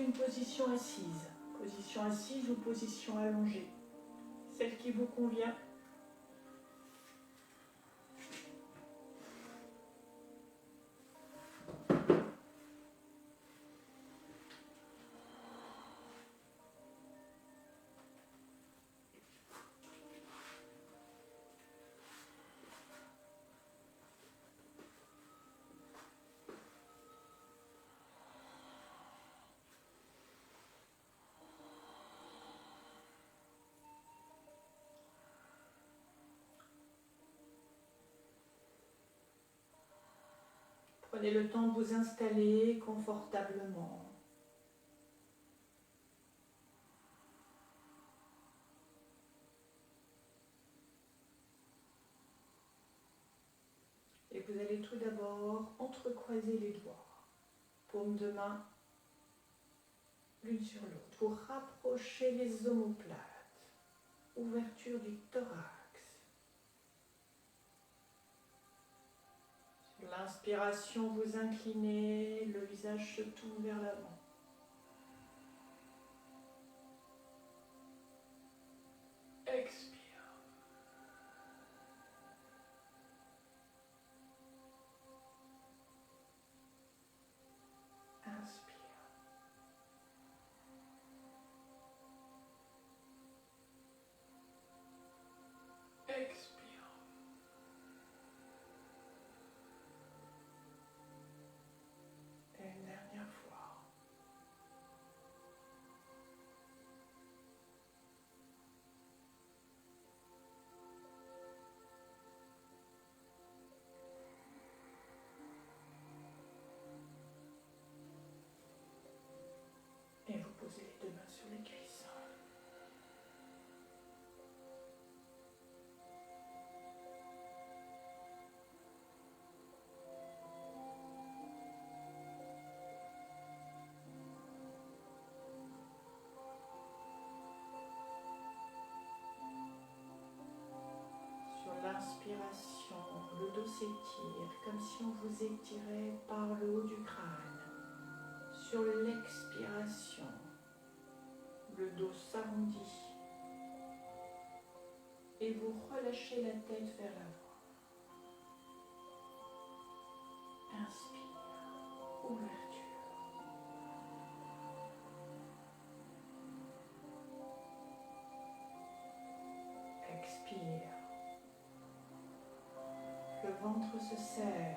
[SPEAKER 1] une position assise ou position allongée, celle qui vous convient. Prenez le temps de vous installer confortablement. Et vous allez tout d'abord entrecroiser les doigts, paume de main l'une sur l'autre. Vous rapprochez les omoplates, ouverture du thorax. Sur l'inspiration, vous inclinez, le visage se tourne vers l'avant. Expire. Inspire. Expire. Et une dernière fois. Et vous posez les deux mains sur les cuisses. Sur l'inspiration, le dos s'étire comme si on vous étirait par le haut du crâne. Sur l'expiration, le dos s'arrondit et vous relâchez la tête vers l'avant. Inspire, ouverture. Expire. Le ventre se serre.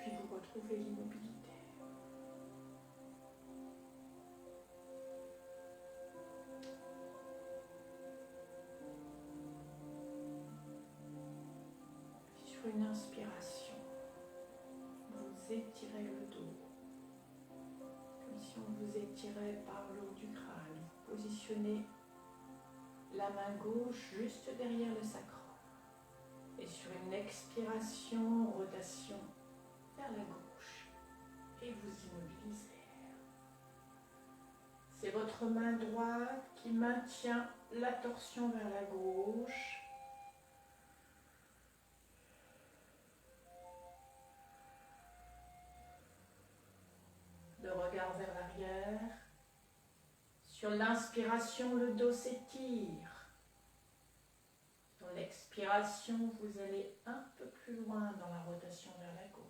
[SPEAKER 1] Puis vous retrouvez l'immobilité. Sur une inspiration, vous étirez le dos, comme si on vous étirait par le haut du crâne. Vous positionnez la main gauche juste derrière le sacrum. Et sur une expiration, rotation vers la gauche. Et vous immobilisez. C'est votre main droite qui maintient la torsion vers la gauche. Le regard vers l'arrière. Sur l'inspiration, le dos s'étire. Sur l'expiration, vous allez un peu plus loin dans la rotation vers la gauche.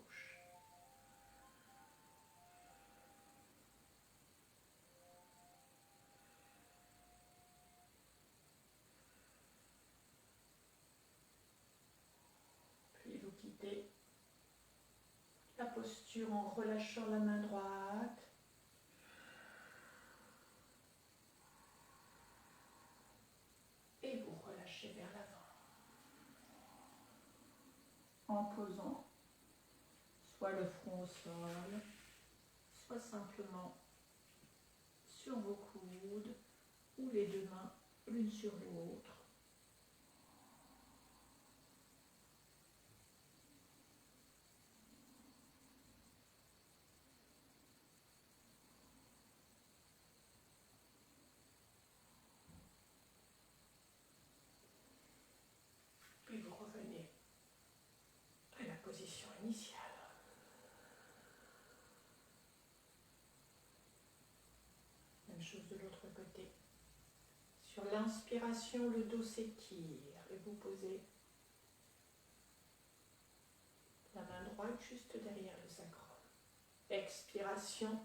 [SPEAKER 1] posture en relâchant la main droite. Et vous relâchez vers l'avant. En posant soit le front au sol, soit simplement sur vos coudes ou les deux mains l'une sur l'autre. Puis vous revenez à la position initiale. Même chose de l'autre côté. Sur l'inspiration, le dos s'étire et vous posez la main droite juste derrière le sacrum. Expiration,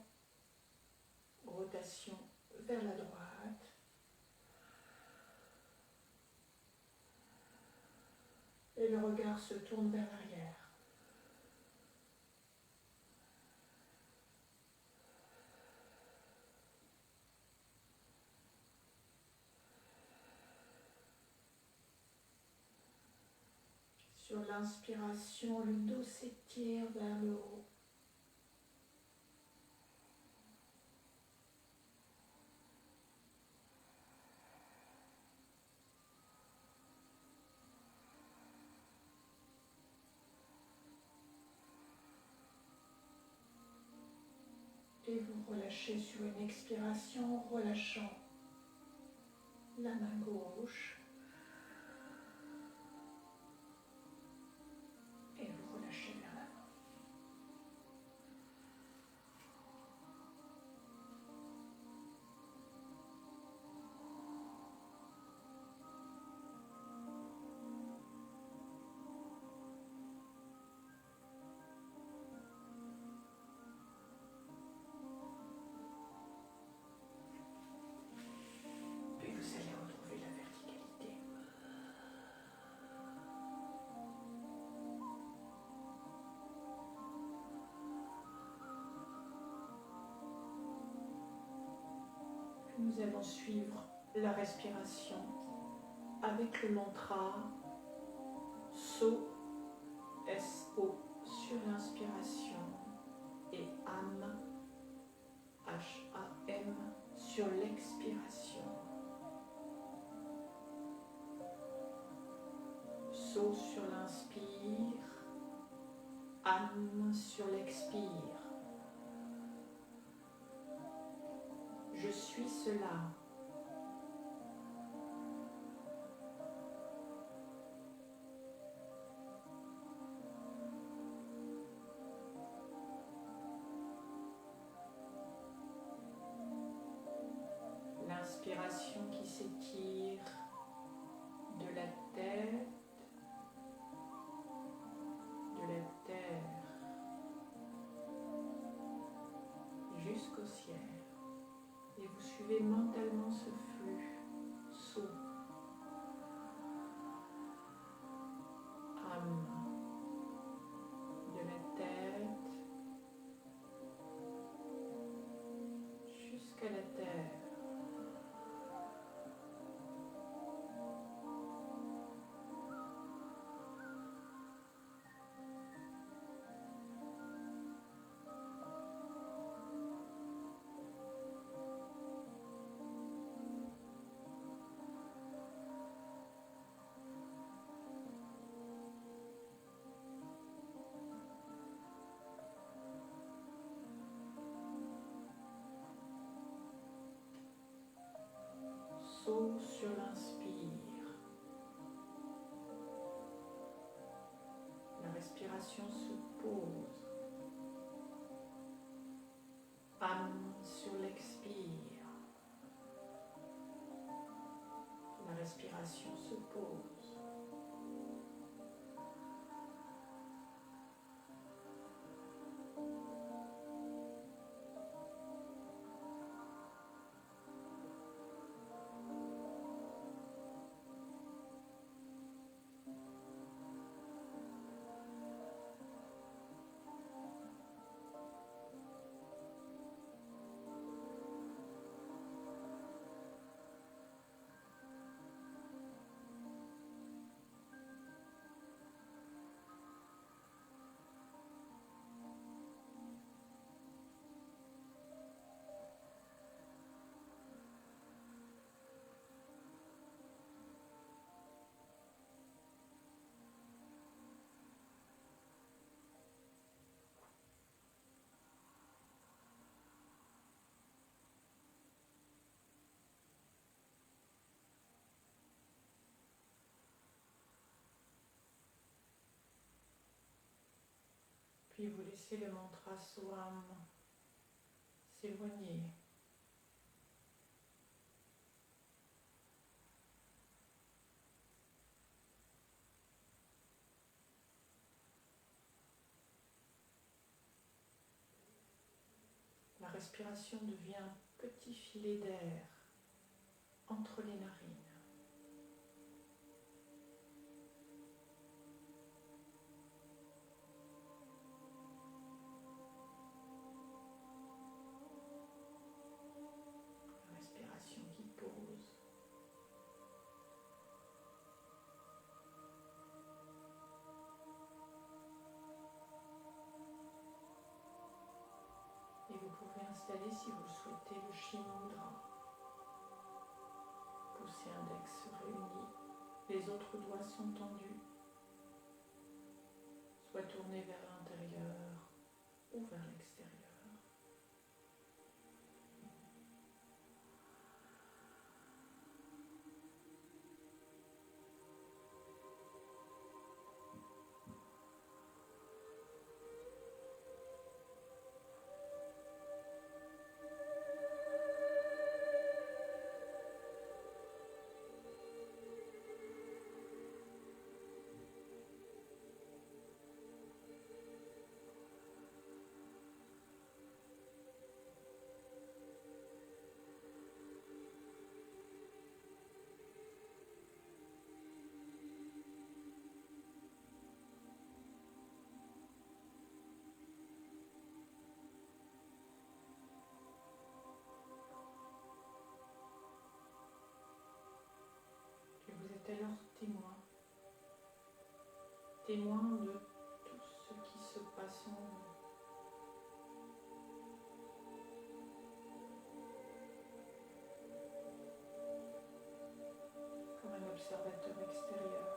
[SPEAKER 1] rotation vers la droite. Et le regard se tourne vers l'arrière. Sur l'inspiration, le dos s'étire vers le haut. Et vous relâchez sur une expiration, relâchant la main gauche. Et vous relâchez vers l'avant. Puis vous allez retrouver la verticalité. Nous allons suivre la respiration avec le mantra So, S-O sur l'inspiration et Am, H-A-M sur l'expiration. So sur l'inspire, Am sur l'expire. Je suis cela. L'inspiration qui s'étire de la tête, de la terre jusqu'au ciel. Et vous suivez mentalement ce flux. So, Am, de la tête jusqu'à la terre. So sur l'inspire. La respiration se pose. Am sur l'expire. La respiration se pose. Laissez le mantra Swam s'éloigner. La respiration devient un petit filet d'air entre les narines. La respiration qui pose. Et vous pouvez installer, si vous le souhaitez, le Shin Mudra. Poussez index réuni, les autres doigts sont tendus, soit tournés vers l'intérieur ou vers l'extérieur. Et vous êtes alors témoin de tout ce qui se passe en vous. Comme un observateur extérieur.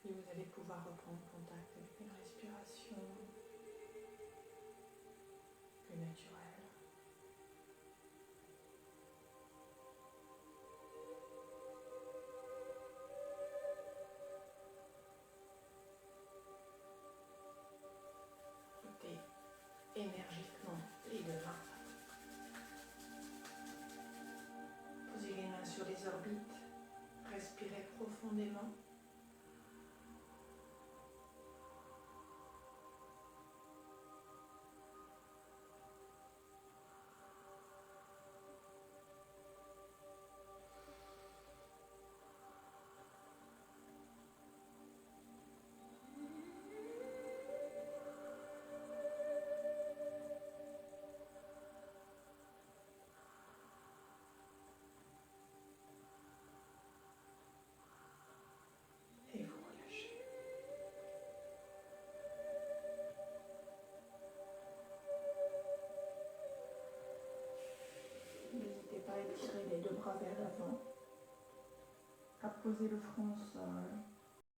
[SPEAKER 1] Puis vous allez pouvoir reprendre contact avec une respiration plus naturelle. Ôtez énergiquement les deux mains. Posez les mains sur les orbites. Respirez profondément. Et vous relâchez. N'hésitez pas à étirer les deux bras vers l'avant, à poser le front au sol.